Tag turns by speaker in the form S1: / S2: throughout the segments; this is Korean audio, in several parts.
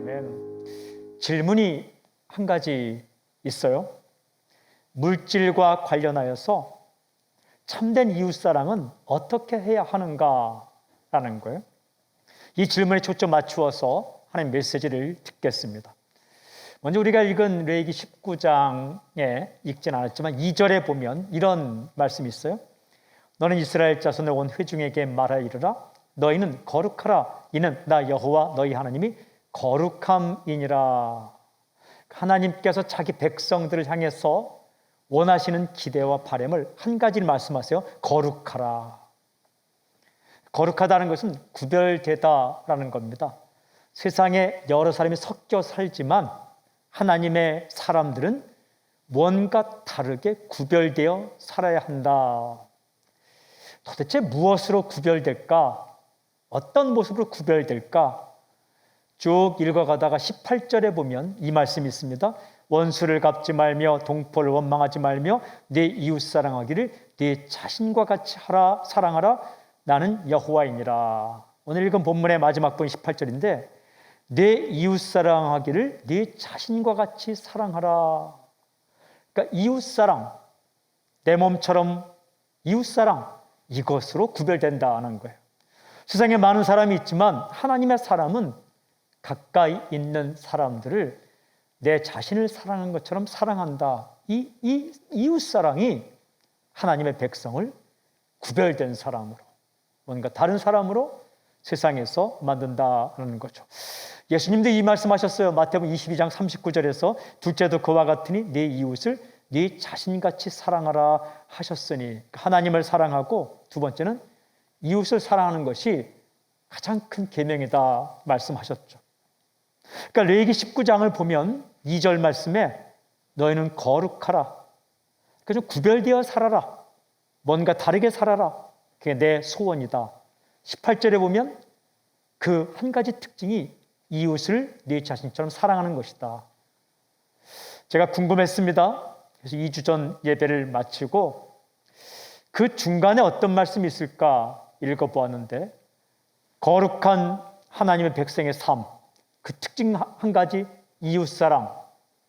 S1: 아멘. 질문이 한 가지 있어요. 물질과 관련하여서 참된 이웃사랑은 어떻게 해야 하는가라는 거예요. 이 질문에 초점 맞추어서 하나님 메시지를 듣겠습니다. 먼저 우리가 읽은 레위기 19장에 읽진 않았지만 2절에 보면 이런 말씀이 있어요. 너는 이스라엘 자손을 온 회중에게 말하여 이르라. 너희는 거룩하라. 이는 나 여호와 너희 하나님이 거룩함이니라. 하나님께서 자기 백성들을 향해서 원하시는 기대와 바람을 한 가지를 말씀하세요. 거룩하라. 거룩하다는 것은 구별되다라는 겁니다. 세상에 여러 사람이 섞여 살지만 하나님의 사람들은 뭔가 다르게 구별되어 살아야 한다. 도대체 무엇으로 구별될까? 어떤 모습으로 구별될까? 쭉 읽어가다가 18절에 보면 이 말씀이 있습니다. 원수를 갚지 말며 동포를 원망하지 말며 내 이웃 사랑하기를 네 자신과 같이 하라 사랑하라 나는 여호와이니라. 오늘 읽은 본문의 마지막 부분 18절인데 내 이웃 사랑하기를 네 자신과 같이 사랑하라. 그러니까 이웃 사랑, 내 몸처럼 이웃 사랑, 이것으로 구별된다는 거예요. 세상에 많은 사람이 있지만 하나님의 사람은 가까이 있는 사람들을 내 자신을 사랑하는 것처럼 사랑한다. 이 이웃 사랑이 하나님의 백성을 구별된 사람으로, 뭔가 다른 사람으로 세상에서 만든다는 거죠. 예수님도 이 말씀하셨어요. 마태복음 22장 39절에서 둘째도 그와 같으니 네 이웃을 네 자신같이 사랑하라 하셨으니, 하나님을 사랑하고 두 번째는 이웃을 사랑하는 것이 가장 큰 계명이다 말씀하셨죠. 그러니까 레위기 19장을 보면 2절 말씀에 너희는 거룩하라. 그러니까 좀 구별되어 살아라. 뭔가 다르게 살아라. 그게 내 소원이다. 18절에 보면 그 한 가지 특징이 이웃을 네 자신처럼 사랑하는 것이다. 제가 궁금했습니다. 그래서 2주 전 예배를 마치고 그 중간에 어떤 말씀이 있을까 읽어보았는데, 거룩한 하나님의 백성의 삶, 그 특징 한 가지 이웃사랑,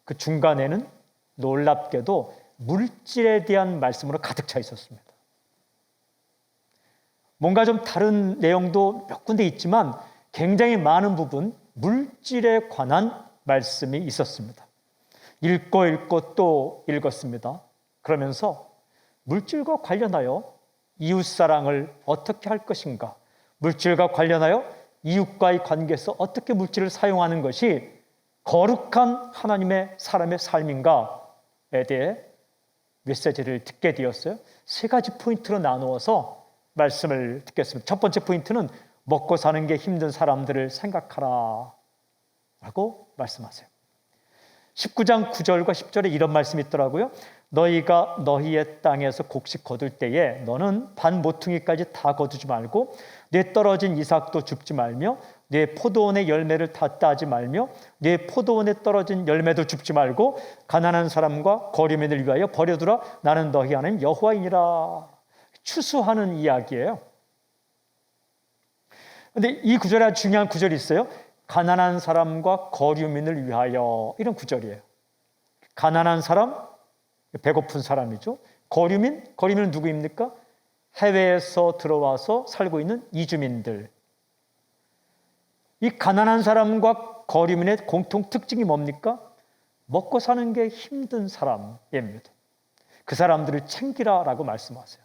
S1: 그 중간에는 놀랍게도 물질에 대한 말씀으로 가득 차 있었습니다. 뭔가 좀 다른 내용도 몇 군데 있지만 굉장히 많은 부분 물질에 관한 말씀이 있었습니다. 읽고 또 읽었습니다. 그러면서 물질과 관련하여 이웃사랑을 어떻게 할 것인가, 물질과 관련하여 이웃과의 관계에서 어떻게 물질을 사용하는 것이 거룩한 하나님의 사람의 삶인가에 대해 메시지를 듣게 되었어요. 세 가지 포인트로 나누어서 말씀을 듣겠습니다. 첫 번째 포인트는 먹고 사는 게 힘든 사람들을 생각하라 라고 말씀하세요. 19장 9절과 10절에 이런 말씀이 있더라고요. 너희가 너희의 땅에서 곡식 거둘 때에 너는 반 모퉁이까지 다 거두지 말고 내 떨어진 이삭도 줍지 말며 내 포도원의 열매를 다 따지 말며 내 포도원에 떨어진 열매도 줍지 말고 가난한 사람과 거류민을 위하여 버려두라. 나는 너희 하나님 여호와이니라. 추수하는 이야기예요. 그런데 이 구절에 아주 중요한 구절이 있어요. 가난한 사람과 거류민을 위하여, 이런 구절이에요. 가난한 사람, 배고픈 사람이죠. 거류민은 누구입니까? 해외에서 들어와서 살고 있는 이주민들. 이 가난한 사람과 거류민의 공통 특징이 뭡니까? 먹고 사는 게 힘든 사람입니다. 그 사람들을 챙기라라고 말씀하세요.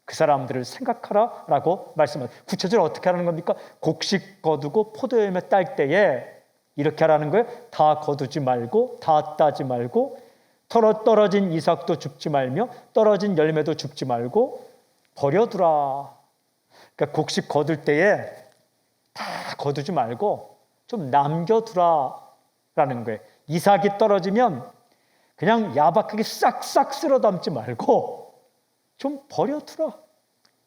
S1: 그 사람들을 생각하라 라고 말씀하세요. 구체적으로 어떻게 하라는 겁니까? 곡식 거두고 포도열매 딸 때에 이렇게 하라는 거예요. 다 거두지 말고, 다 따지 말고, 떨어진 이삭도 줍지 말며 떨어진 열매도 줍지 말고 버려두라. 그러니까 곡식 거둘 때에 다 거두지 말고 좀 남겨두라라는 거예요. 이삭이 떨어지면 그냥 야박하게 싹싹 쓸어 담지 말고 좀 버려두라.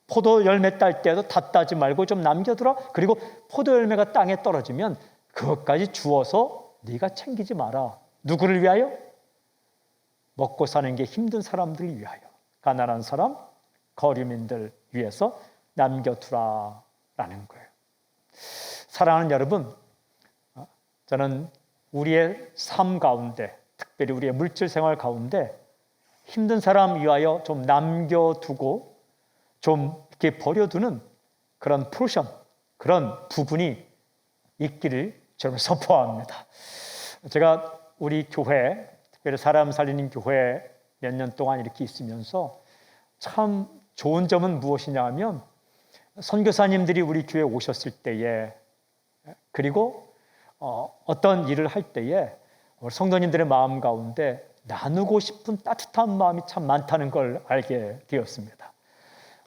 S1: 포도 열매 딸 때도 다 따지 말고 좀 남겨두라. 그리고 포도 열매가 땅에 떨어지면 그것까지 주워서 네가 챙기지 마라. 누구를 위하여? 먹고 사는 게 힘든 사람들을 위하여, 가난한 사람, 거류민들 위해서 남겨두라라는 거예요. 사랑하는 여러분, 저는 우리의 삶 가운데, 특별히 우리의 물질 생활 가운데 힘든 사람 위하여 좀 남겨두고 좀 이렇게 버려두는 그런 포션, 그런 부분이 있기를 저는 선포합니다. 제가 우리 교회, 특별히 사람 살리는 교회 몇 년 동안 이렇게 있으면서 참 좋은 점은 무엇이냐 하면 선교사님들이 우리 교회에 오셨을 때에, 그리고 어떤 일을 할 때에 성도님들의 마음 가운데 나누고 싶은 따뜻한 마음이 참 많다는 걸 알게 되었습니다.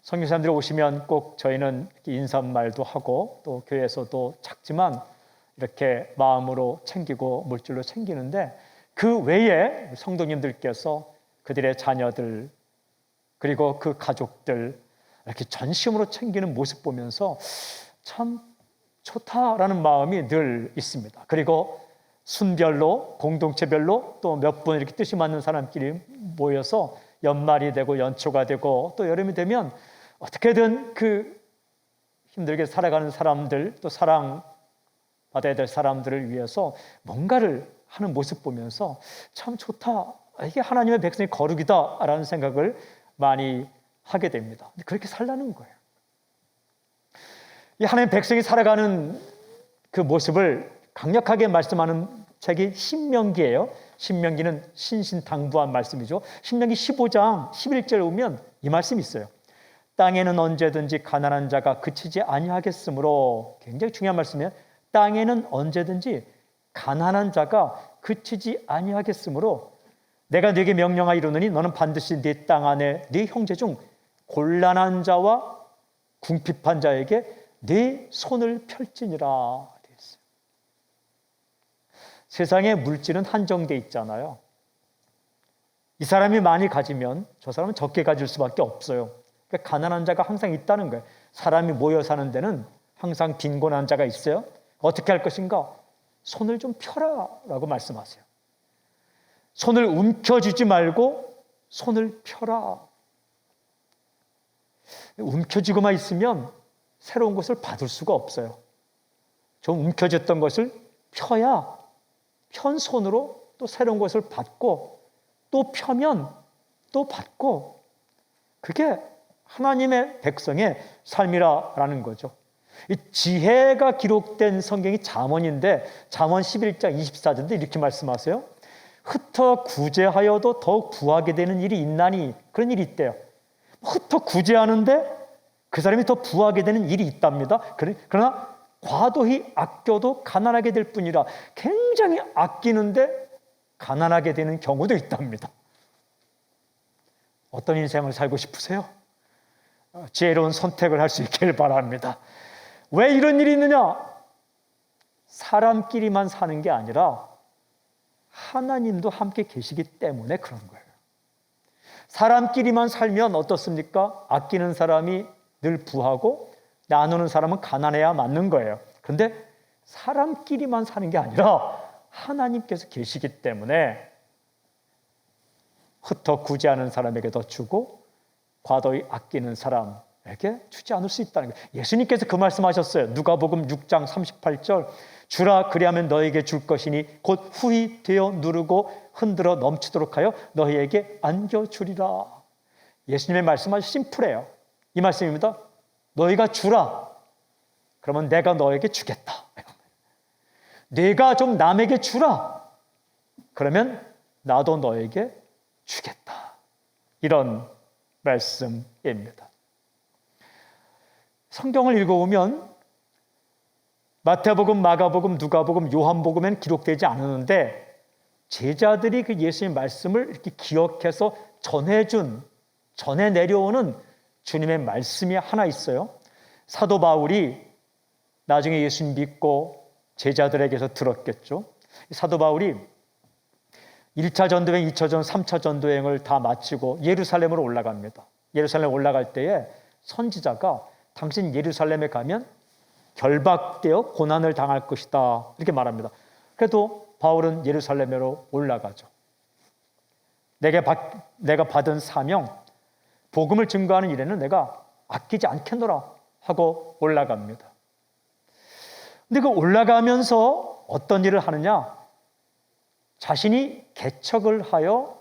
S1: 선교사님들이 오시면 꼭 저희는 인사말도 하고 또 교회에서도 작지만 이렇게 마음으로 챙기고 물질로 챙기는데, 그 외에 성도님들께서 그들의 자녀들 그리고 그 가족들 이렇게 전심으로 챙기는 모습 보면서 참 좋다라는 마음이 늘 있습니다. 그리고 순별로, 공동체별로 또 몇 분 이렇게 뜻이 맞는 사람끼리 모여서 연말이 되고 연초가 되고 또 여름이 되면 어떻게든 그 힘들게 살아가는 사람들, 또 사랑받아야 될 사람들을 위해서 뭔가를 하는 모습 보면서 참 좋다, 이게 하나님의 백성의 거룩이다라는 생각을 많이 하게 됩니다. 그렇게 살라는 거예요. 이 하나님의 백성이 살아가는 그 모습을 강력하게 말씀하는 책이 신명기예요. 신명기는 신신당부한 말씀이죠. 신명기 15장 11절에 보면 이 말씀이 있어요. 땅에는 언제든지 가난한 자가 그치지 아니하겠으므로, 굉장히 중요한 말씀이에요. 땅에는 언제든지 가난한 자가 그치지 아니하겠으므로 내가 네게 명령하이르노니 너는 반드시 네 땅 안에 네 형제 중 곤란한 자와 궁핍한 자에게 네 손을 펼지니라 되어 있어요. 세상에 물질은 한정돼 있잖아요. 이 사람이 많이 가지면 저 사람은 적게 가질 수밖에 없어요. 그러니까 가난한 자가 항상 있다는 거예요. 사람이 모여 사는 데는 항상 빈곤한 자가 있어요. 어떻게 할 것인가? 손을 좀 펴라 라고 말씀하세요. 손을 움켜쥐지 말고 손을 펴라. 움켜쥐고만 있으면 새로운 것을 받을 수가 없어요. 좀 움켜쥐었던 것을 펴야 편 손으로 또 새로운 것을 받고, 또 펴면 또 받고, 그게 하나님의 백성의 삶이라는 거죠. 이 지혜가 기록된 성경이 잠언인데 잠언 11장 24절인데 이렇게 말씀하세요. 흩어 구제하여도 더욱 부하게 되는 일이 있나니, 그런 일이 있대요. 흩어 구제하는데 그 사람이 더 부하게 되는 일이 있답니다. 그러나 과도히 아껴도 가난하게 될 뿐이라, 굉장히 아끼는데 가난하게 되는 경우도 있답니다. 어떤 인생을 살고 싶으세요? 지혜로운 선택을 할 수 있길 바랍니다. 왜 이런 일이 있느냐? 사람끼리만 사는 게 아니라 하나님도 함께 계시기 때문에 그런 거예요. 사람끼리만 살면 어떻습니까? 아끼는 사람이 늘 부하고 나누는 사람은 가난해야 맞는 거예요. 그런데 사람끼리만 사는 게 아니라 하나님께서 계시기 때문에 흩어 구제하는 사람에게도 주고 과도히 아끼는 사람에게 주지 않을 수 있다는 거예요. 예수님께서 그 말씀하셨어요. 누가복음 6장 38절, 주라 그리하면 너에게 줄 것이니 곧 후히 되어 누르고 흔들어 넘치도록 하여 너희에게 안겨주리라. 예수님의 말씀은 아주 심플해요. 이 말씀입니다. 너희가 주라. 그러면 내가 너에게 주겠다. 내가 좀 남에게 주라. 그러면 나도 너에게 주겠다. 이런 말씀입니다. 성경을 읽어보면 마태복음, 마가복음, 누가복음, 요한복음에는 기록되지 않았는데 제자들이 그 예수님의 말씀을 이렇게 기억해서 전해 내려오는 주님의 말씀이 하나 있어요. 사도 바울이 나중에 예수님 믿고 제자들에게서 들었겠죠. 사도 바울이 1차 전도여행, 2차 전도여행, 3차 전도여행을 다 마치고 예루살렘으로 올라갑니다. 예루살렘 올라갈 때에 선지자가 당신 예루살렘에 가면 결박되어 고난을 당할 것이다 이렇게 말합니다. 그래도 바울은 예루살렘으로 올라가죠. 내가 받은 사명, 복음을 증거하는 일에는 내가 아끼지 않겠노라 하고 올라갑니다. 근데 그 올라가면서 어떤 일을 하느냐? 자신이 개척을 하여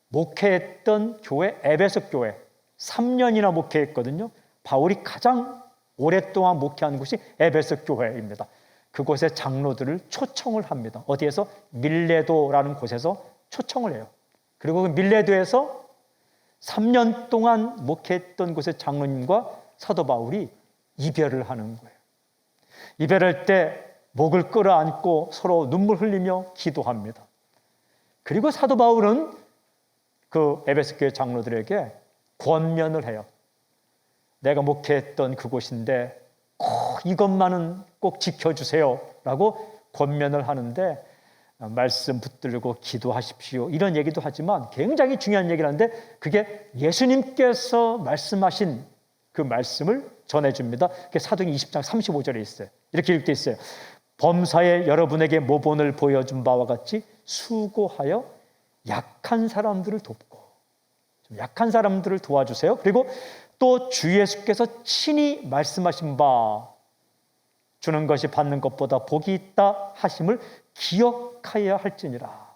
S1: 목회했던 교회, 에베소 교회 3년이나 목회했거든요. 바울이 가장 오랫동안 목회한 곳이 에베소 교회입니다. 그곳의 장로들을 초청을 합니다. 어디에서? 밀레도라는 곳에서 초청을 해요. 그리고 그 밀레도에서 3년 동안 목회했던 곳의 장로님과 사도 바울이 이별을 하는 거예요. 이별할 때 목을 끌어안고 서로 눈물 흘리며 기도합니다. 그리고 사도 바울은 그 에베소 교회 장로들에게 권면을 해요. 내가 목회했던 그곳인데 이것만은 꼭 지켜주세요 라고 권면을 하는데, 말씀 붙들고 기도하십시오 이런 얘기도 하지만 굉장히 중요한 얘기를 하는데, 그게 예수님께서 말씀하신 그 말씀을 전해줍니다. 그게 사도행전 20장 35절에 있어요. 이렇게 읽고 있어요. 범사에 여러분에게 모본을 보여준 바와 같이 수고하여 약한 사람들을 돕고, 좀 약한 사람들을 도와주세요. 그리고 또 주 예수께서 친히 말씀하신 바 주는 것이 받는 것보다 복이 있다 하심을 기억하여야 할지니라.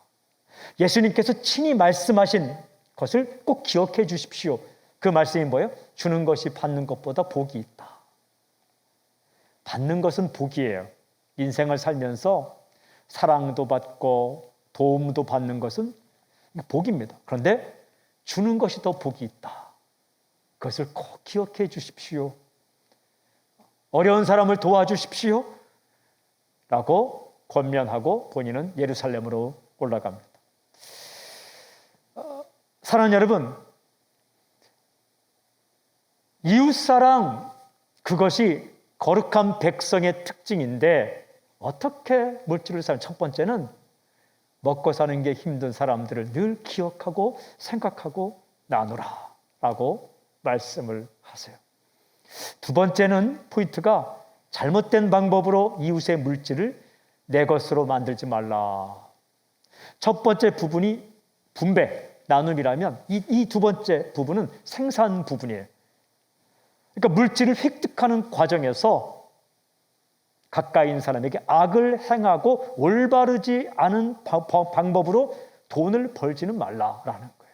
S1: 예수님께서 친히 말씀하신 것을 꼭 기억해 주십시오. 그 말씀이 뭐예요? 주는 것이 받는 것보다 복이 있다. 받는 것은 복이에요. 인생을 살면서 사랑도 받고 도움도 받는 것은 복입니다. 그런데 주는 것이 더 복이 있다. 그것을 꼭 기억해 주십시오. 어려운 사람을 도와주십시오 라고 권면하고 본인은 예루살렘으로 올라갑니다. 사랑하는 여러분, 이웃사랑, 그것이 거룩한 백성의 특징인데 어떻게 물질을 사는? 첫 번째는 먹고 사는 게 힘든 사람들을 늘 기억하고 생각하고 나누라 라고 말씀을 하세요. 두 번째는 포인트가 잘못된 방법으로 이웃의 물질을 내 것으로 만들지 말라. 첫 번째 부분이 분배, 나눔이라면 이 두 번째 부분은 생산 부분이에요. 그러니까 물질을 획득하는 과정에서 가까이 있는 사람에게 악을 행하고 올바르지 않은 방법으로 돈을 벌지는 말라라는 거예요.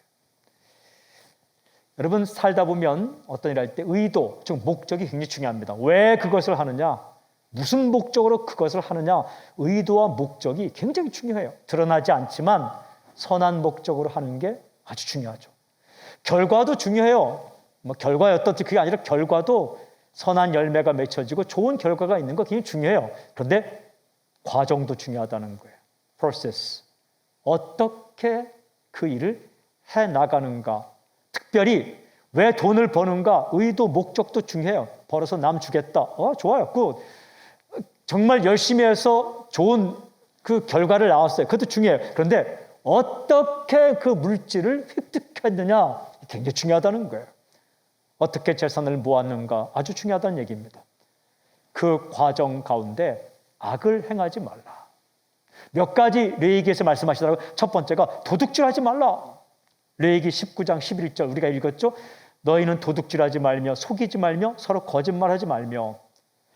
S1: 여러분, 살다 보면 어떤 일 할 때 의도, 즉 목적이 굉장히 중요합니다. 왜 그것을 하느냐, 무슨 목적으로 그것을 하느냐, 의도와 목적이 굉장히 중요해요. 드러나지 않지만 선한 목적으로 하는 게 아주 중요하죠. 결과도 중요해요. 뭐 결과가 어떻지 그게 아니라 결과도 선한 열매가 맺혀지고 좋은 결과가 있는 거 굉장히 중요해요. 그런데 과정도 중요하다는 거예요. 프로세스. 어떻게 그 일을 해나가는가. 특별히 왜 돈을 버는가, 의도, 목적도 중요해요. 벌어서 남 주겠다. 좋아요. 정말 열심히 해서 좋은 그 결과를 나왔어요. 그것도 중요해요. 그런데 어떻게 그 물질을 획득했느냐, 굉장히 중요하다는 거예요. 어떻게 재산을 모았는가, 아주 중요하다는 얘기입니다. 그 과정 가운데 악을 행하지 말라. 몇 가지 레위기에서 말씀하시더라고요. 첫 번째가 도둑질하지 말라. 레위기 19장 11절 우리가 읽었죠. 너희는 도둑질하지 말며 속이지 말며 서로 거짓말하지 말며.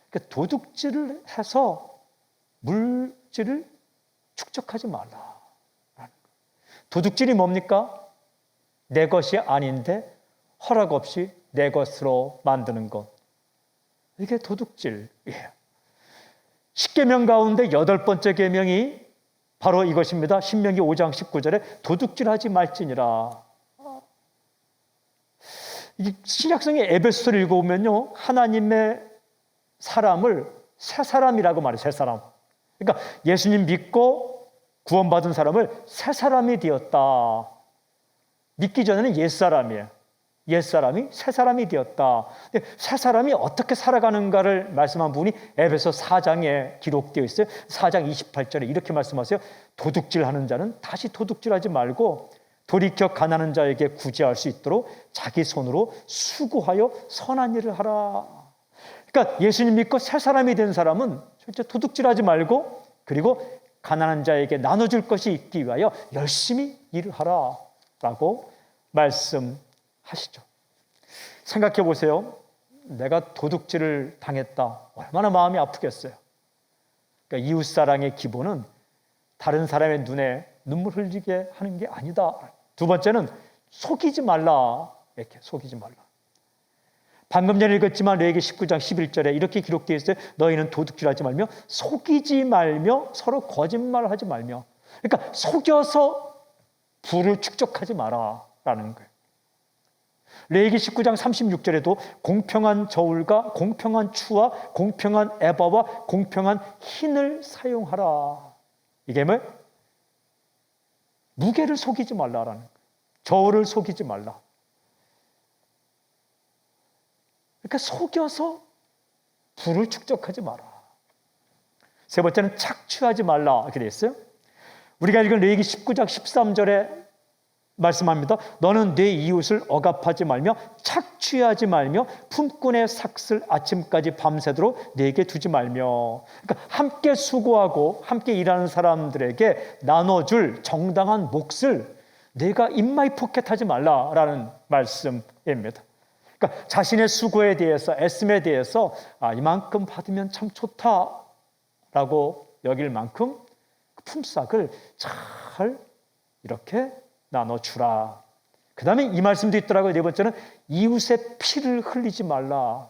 S1: 그러니까 도둑질을 해서 물질을 축적하지 말라. 도둑질이 뭡니까? 내 것이 아닌데 허락 없이 내 것으로 만드는 것. 이게 도둑질이에요. 10계명 가운데 8번째 계명이 바로 이것입니다. 신명기 5장 19절에 도둑질하지 말지니라. 신약성의 에베소서를 읽어보면요, 하나님의 사람을 새 사람이라고 말해요. 새 사람. 그러니까 예수님 믿고 구원받은 사람을 새 사람이 되었다. 믿기 전에는 옛사람이에요. 옛사람이 새 사람이 되었다. 근데 새 사람이 어떻게 살아가는가를 말씀한 부분이 에베소 4장에 기록되어 있어요. 4장 28절에 이렇게 말씀하세요. 도둑질하는 자는 다시 도둑질하지 말고 돌이켜 가난한 자에게 구제할 수 있도록 자기 손으로 수고하여 선한 일을 하라. 그러니까 예수님 믿고 새 사람이 된 사람은 실제 도둑질하지 말고, 그리고 가난한 자에게 나눠줄 것이 있기 위하여 열심히 일을 하라라고 말씀하시죠. 생각해 보세요. 내가 도둑질을 당했다. 얼마나 마음이 아프겠어요. 그러니까 이웃사랑의 기본은 다른 사람의 눈에 눈물 흘리게 하는 게 아니다. 두 번째는 속이지 말라. 이렇게 속이지 말라. 방금 전에 읽었지만 레위기 19장 11절에 이렇게 기록되어 있어요. 너희는 도둑질하지 말며 속이지 말며 서로 거짓말하지 말며. 그러니까 속여서 부를 축적하지 마라라는 거예요. 레위기 19장 36절에도 공평한 저울과 공평한 추와 공평한 에바와 공평한 흰을 사용하라. 이게 뭐? 무게를 속이지 말라라는 거예요. 저울을 속이지 말라. 그러니까 속여서 부를 축적하지 마라. 세 번째는 착취하지 말라 이렇게 되어 있어요. 우리가 읽은 레위기 19장 13절에 말씀합니다. 너는 내 이웃을 억압하지 말며 착취하지 말며 품꾼의 삭슬 아침까지 밤새도록 내게 두지 말며. 그러니까 함께 수고하고 함께 일하는 사람들에게 나눠줄 정당한 몫을 내가 인마이 포켓하지 말라라는 말씀입니다. 그러니까 자신의 수고에 대해서 애씀에 대해서 이만큼 받으면 참 좋다라고 여길 만큼 품삯을 잘 이렇게 나눠주라. 그 다음에 이 말씀도 있더라고요. 네 번째는 이웃의 피를 흘리지 말라.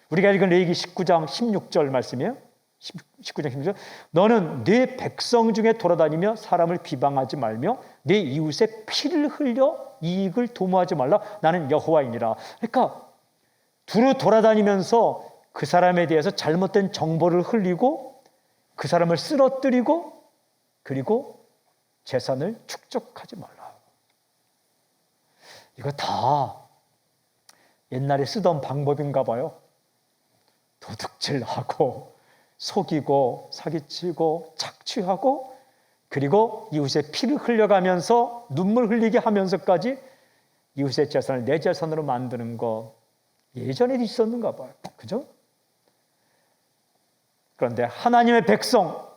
S1: 우리가 읽은 레위기 19장 16절 말씀이에요. 19장 16절. 너는 네 백성 중에 돌아다니며 사람을 비방하지 말며 네 이웃의 피를 흘려 이익을 도모하지 말라. 나는 여호와이니라. 그러니까 두루 돌아다니면서 그 사람에 대해서 잘못된 정보를 흘리고 그 사람을 쓰러뜨리고 그리고 재산을 축적하지 말라. 이거 다 옛날에 쓰던 방법인가 봐요. 도둑질하고 속이고 사기치고 착취하고 그리고 이웃의 피를 흘려가면서 눈물 흘리게 하면서까지 이웃의 재산을 내 재산으로 만드는 거 예전에 있었는가 봐요. 그죠? 그런데 하나님의 백성,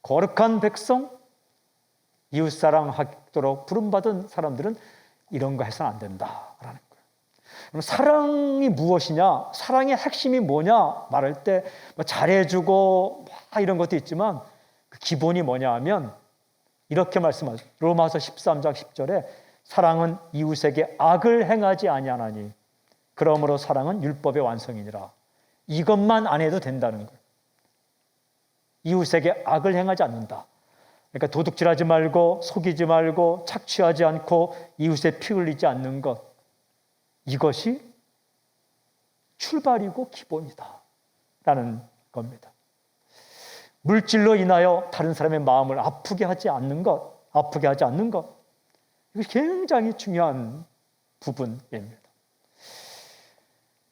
S1: 거룩한 백성, 이웃사랑하도록 부름받은 사람들은 이런 거 해서는 안 된다라는 거예요. 그럼 사랑이 무엇이냐? 사랑의 핵심이 뭐냐? 말할 때 뭐 잘해주고 이런 것도 있지만 그 기본이 뭐냐 하면 이렇게 말씀하죠. 로마서 13장 10절에 사랑은 이웃에게 악을 행하지 아니하나니 그러므로 사랑은 율법의 완성이니라. 이것만 안 해도 된다는 거예요. 이웃에게 악을 행하지 않는다. 그러니까 도둑질하지 말고 속이지 말고 착취하지 않고 이웃에 피 흘리지 않는 것, 이것이 출발이고 기본이다 라는 겁니다. 물질로 인하여 다른 사람의 마음을 아프게 하지 않는 것, 이것이 굉장히 중요한 부분입니다.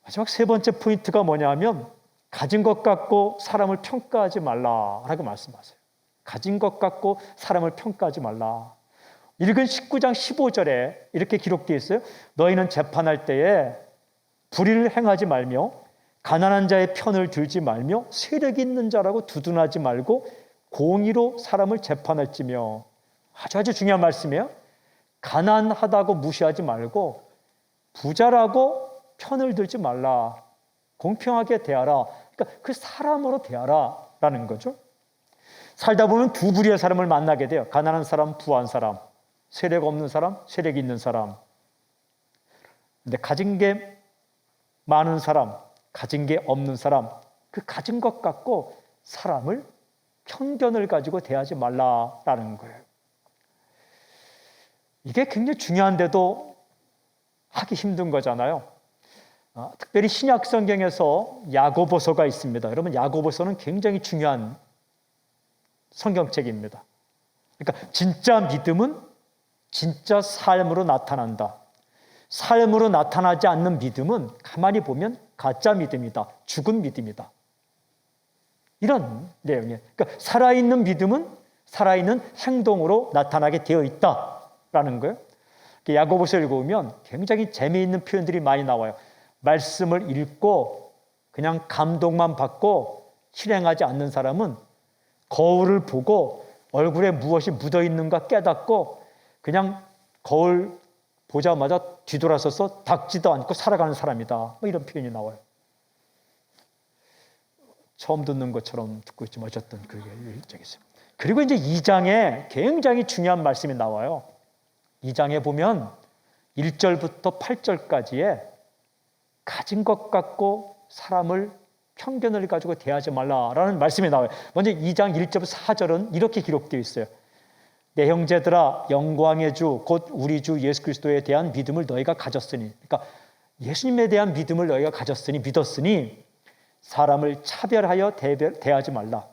S1: 마지막 세 번째 포인트가 뭐냐면 가진 것 갖고 사람을 평가하지 말라라고 말씀하세요. 가진 것 갖고 사람을 평가하지 말라. 읽은 19장 15절에 이렇게 기록되어 있어요. 너희는 재판할 때에 불의를 행하지 말며 가난한 자의 편을 들지 말며 세력 있는 자라고 두둔하지 말고 공의로 사람을 재판할지며. 아주 중요한 말씀이에요. 가난하다고 무시하지 말고 부자라고 편을 들지 말라. 공평하게 대하라. 그러니까 그 사람으로 대하라라는 거죠. 살다 보면 두 부류의 사람을 만나게 돼요. 가난한 사람, 부한 사람, 세력 없는 사람, 세력 있는 사람. 근데 가진 게 많은 사람, 가진 게 없는 사람, 그 가진 것 갖고 사람을 편견을 가지고 대하지 말라라는 거예요. 이게 굉장히 중요한데도 하기 힘든 거잖아요. 특별히 신약 성경에서 야고보서가 있습니다. 여러분, 야고보서는 굉장히 중요한 성경책입니다. 그러니까 진짜 믿음은 진짜 삶으로 나타난다. 삶으로 나타나지 않는 믿음은 가만히 보면 가짜 믿음이다. 죽은 믿음이다. 이런 내용이에요. 그러니까 살아있는 믿음은 살아있는 행동으로 나타나게 되어 있다라는 거예요. 야고보서 읽어보면 굉장히 재미있는 표현들이 많이 나와요. 말씀을 읽고 그냥 감동만 받고 실행하지 않는 사람은 거울을 보고 얼굴에 무엇이 묻어있는가 깨닫고 그냥 거울 보자마자 뒤돌아서서 닦지도 않고 살아가는 사람이다. 뭐 이런 표현이 나와요. 처음 듣는 것처럼 듣고 있지만 어쨌든 그게 일정이 있어요. 그리고 이제 2장에 굉장히 중요한 말씀이 나와요. 2장에 보면 1절부터 8절까지에 가진 것 갖고 사람을 편견을 가지고 대하지 말라라는 말씀이 나와요. 먼저 2장 1절부터 4절은 이렇게 기록되어 있어요. 내 형제들아, 영광의 주 곧 우리 주 예수 그리스도에 대한 믿음을 너희가 가졌으니, 그러니까 예수님에 대한 믿음을 너희가 가졌으니, 믿었으니 사람을 차별하여 대하지 말라.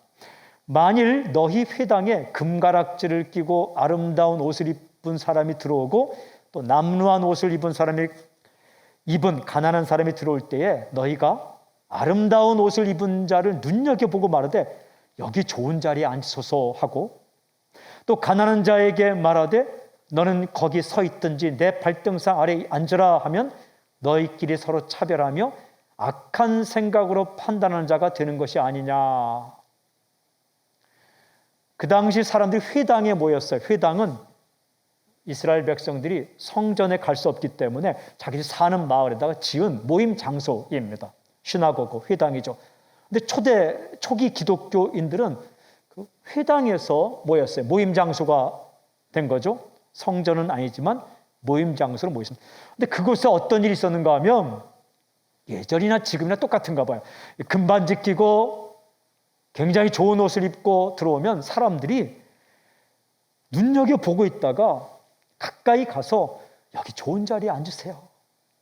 S1: 만일 너희 회당에 금가락지를 끼고 아름다운 옷을 입은 사람이 들어오고 또 남루한 옷을 입은 가난한 사람이 들어올 때에 너희가 아름다운 옷을 입은 자를 눈여겨보고 말하되 여기 좋은 자리에 앉으소서 하고, 또 가난한 자에게 말하되 너는 거기 서 있든지 내 발등상 아래 앉으라 하면 너희끼리 서로 차별하며 악한 생각으로 판단하는 자가 되는 것이 아니냐. 그 당시 사람들이 회당에 모였어요. 회당은 이스라엘 백성들이 성전에 갈 수 없기 때문에 자기들이 사는 마을에다가 지은 모임 장소입니다. 시나고그, 회당이죠. 근데 초기 기독교인들은 그 회당에서 모였어요. 모임 장소가 된 거죠. 성전은 아니지만 모임 장소로 모였습니다. 근데 그곳에 어떤 일이 있었는가 하면 예전이나 지금이나 똑같은가 봐요. 금반지 끼고 굉장히 좋은 옷을 입고 들어오면 사람들이 눈여겨보고 있다가 가까이 가서 여기 좋은 자리에 앉으세요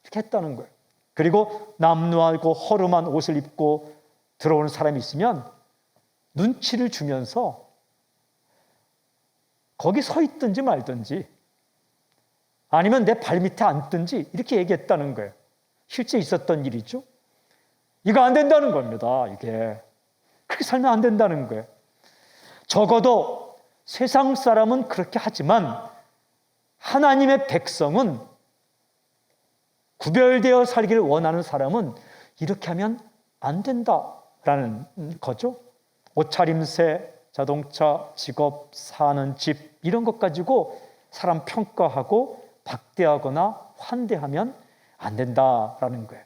S1: 이렇게 했다는 거예요. 그리고 남루하고 허름한 옷을 입고 들어오는 사람이 있으면 눈치를 주면서 거기 서 있든지 말든지 아니면 내 발밑에 앉든지 이렇게 얘기했다는 거예요. 실제 있었던 일이죠. 이거 안 된다는 겁니다. 이게 그렇게 살면 안 된다는 거예요. 적어도 세상 사람은 그렇게 하지만 하나님의 백성은, 구별되어 살기를 원하는 사람은 이렇게 하면 안 된다라는 거죠. 옷차림새, 자동차, 직업, 사는 집 이런 것 가지고 사람 평가하고 박대하거나 환대하면 안 된다라는 거예요.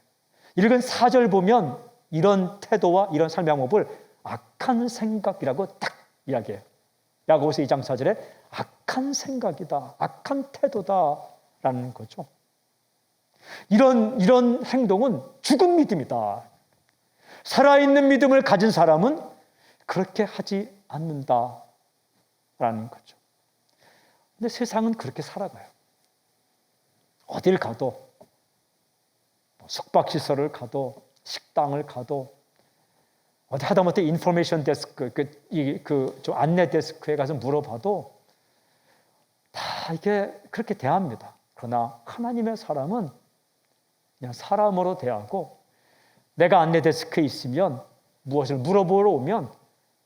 S1: 읽은 4절 보면 이런 태도와 이런 삶의 방법을 악한 생각이라고 딱 이야기해요. 야고보서 2장 4절에 악한 생각이다, 악한 태도다라는 거죠. 이런 행동은 죽은 믿음이다. 살아있는 믿음을 가진 사람은 그렇게 하지 않는다라는 거죠. 근데 세상은 그렇게 살아가요. 어딜 가도, 숙박시설을 가도, 식당을 가도, 어디 하다못해 인포메이션 데스크, 좀 안내 데스크에 가서 물어봐도 다 이게 그렇게 대합니다. 그러나 하나님의 사람은 그냥 사람으로 대하고, 내가 안내 데스크에 있으면 무엇을 물어보러 오면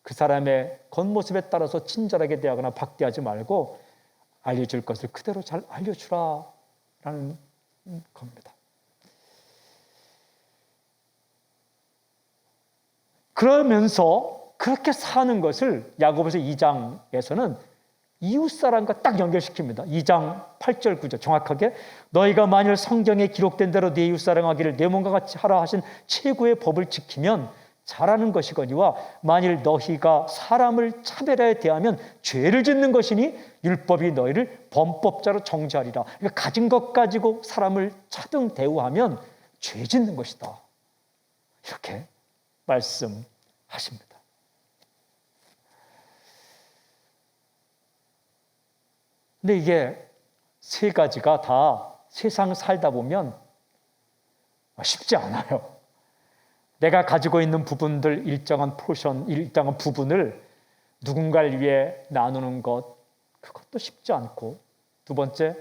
S1: 그 사람의 겉모습에 따라서 친절하게 대하거나 박대하지 말고 알려줄 것을 그대로 잘 알려주라라는 겁니다. 그러면서 그렇게 사는 것을 야고보서 2장에서는 이웃사람과 딱 연결시킵니다. 2장 8절 9절 정확하게 너희가 만일 성경에 기록된 대로 네 이웃사랑하기를 내 몸과 같이 하라 하신 최고의 법을 지키면 잘하는 것이거니와 만일 너희가 사람을 차별하여 대하면 죄를 짓는 것이니 율법이 너희를 범법자로 정죄하리라. 그러니까 가진 것 가지고 사람을 차등 대우하면 죄 짓는 것이다. 이렇게 말씀하십니다. 근데 이게 세 가지가 다 세상 살다 보면 쉽지 않아요. 내가 가지고 있는 부분들 일정한 포션, 일정한 부분을 누군가를 위해 나누는 것, 그것도 쉽지 않고, 두 번째,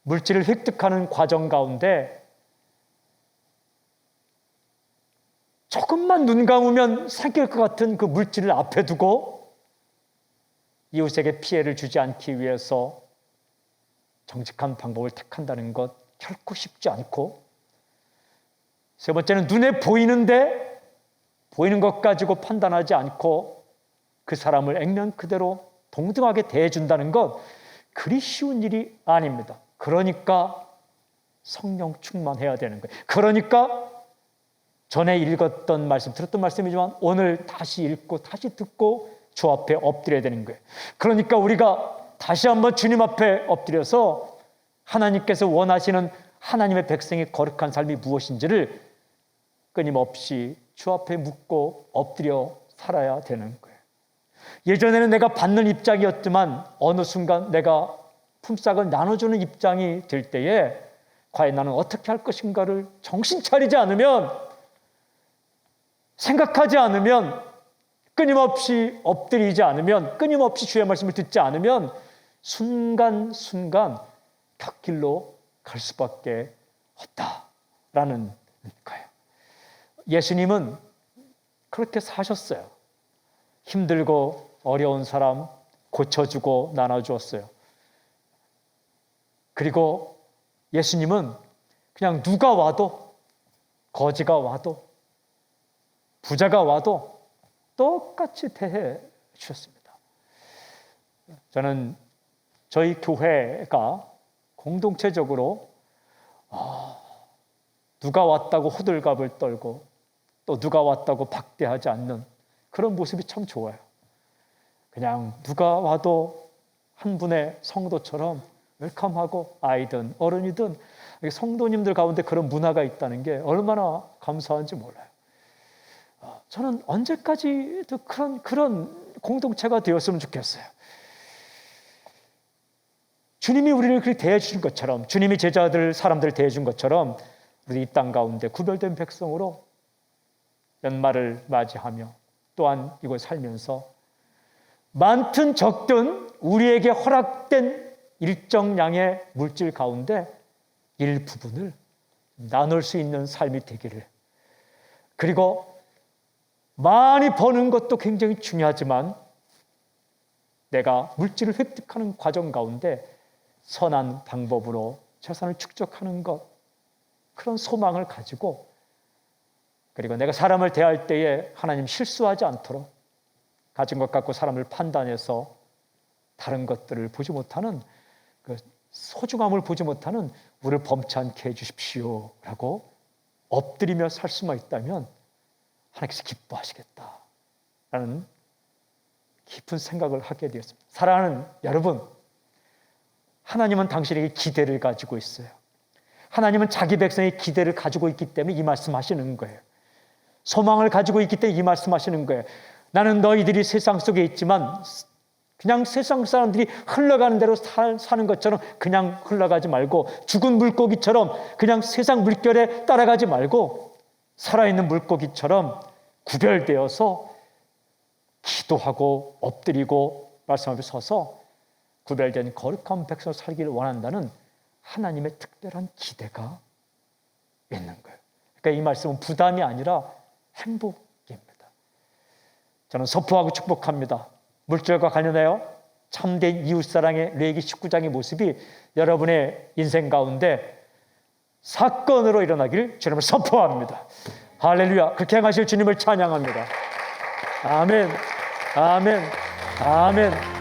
S1: 물질을 획득하는 과정 가운데 조금만 눈 감으면 생길 것 같은 그 물질을 앞에 두고 이웃에게 피해를 주지 않기 위해서 정직한 방법을 택한다는 것 결코 쉽지 않고, 세 번째는 눈에 보이는데 보이는 것 가지고 판단하지 않고 그 사람을 액면 그대로 동등하게 대해준다는 것, 그리 쉬운 일이 아닙니다. 그러니까 성령 충만해야 되는 거예요. 그러니까 전에 읽었던 말씀, 들었던 말씀이지만 오늘 다시 읽고 다시 듣고 주 앞에 엎드려야 되는 거예요. 그러니까 우리가 다시 한번 주님 앞에 엎드려서 하나님께서 원하시는 하나님의 백성의 거룩한 삶이 무엇인지를 끊임없이 주 앞에 묻고 엎드려 살아야 되는 거예요. 예전에는 내가 받는 입장이었지만 어느 순간 내가 품삯을 나눠주는 입장이 될 때에 과연 나는 어떻게 할 것인가를 정신 차리지 않으면, 생각하지 않으면, 끊임없이 엎드리지 않으면, 끊임없이 주의 말씀을 듣지 않으면 순간순간 곁길로 갈 수밖에 없다라는 거예요. 예수님은 그렇게 사셨어요. 힘들고 어려운 사람 고쳐주고 나눠주었어요. 그리고 예수님은 그냥 누가 와도, 거지가 와도 부자가 와도 똑같이 대해 주셨습니다. 저는 저희 교회가 공동체적으로 누가 왔다고 호들갑을 떨고 또 누가 왔다고 박대하지 않는 그런 모습이 참 좋아요. 그냥 누가 와도 한 분의 성도처럼 웰컴하고, 아이든 어른이든 성도님들 가운데 그런 문화가 있다는 게 얼마나 감사한지 몰라요. 저는 언제까지도 그런 공동체가 되었으면 좋겠어요. 주님이 우리를 그렇게 대해주신 것처럼, 주님이 제자들, 사람들을 대해준 것처럼 우리 이 땅 가운데 구별된 백성으로 연말을 맞이하며 또한 이곳 살면서 많든 적든 우리에게 허락된 일정량의 물질 가운데 일부분을 나눌 수 있는 삶이 되기를, 그리고 많이 버는 것도 굉장히 중요하지만 내가 물질을 획득하는 과정 가운데 선한 방법으로 재산을 축적하는 것, 그런 소망을 가지고, 그리고 내가 사람을 대할 때에 하나님 실수하지 않도록 가진 것 갖고 사람을 판단해서 다른 것들을 보지 못하는, 그 소중함을 보지 못하는 우리를 범치않게 해주십시오 라고 엎드리며 살 수만 있다면 하나님께서 기뻐하시겠다라는 깊은 생각을 하게 되었습니다. 사랑하는 여러분, 하나님은 당신에게 기대를 가지고 있어요. 하나님은 자기 백성의 기대를 가지고 있기 때문에 이 말씀하시는 거예요. 소망을 가지고 있기 때문에 이 말씀하시는 거예요. 나는 너희들이 세상 속에 있지만 그냥 세상 사람들이 흘러가는 대로 사는 것처럼 그냥 흘러가지 말고, 죽은 물고기처럼 그냥 세상 물결에 따라가지 말고 살아있는 물고기처럼 구별되어서 기도하고 엎드리고 말씀 앞에 서서 구별된 거룩한 백성으로 살기를 원한다는 하나님의 특별한 기대가 있는 거예요. 그러니까 이 말씀은 부담이 아니라 행복입니다. 저는 선포하고 축복합니다. 물질과 관련하여 참된 이웃사랑의 레위기 19장의 모습이 여러분의 인생 가운데 사건으로 일어나길 주님을 선포합니다. 할렐루야. 그렇게 행하실 주님을 찬양합니다. 아멘, 아멘, 아멘.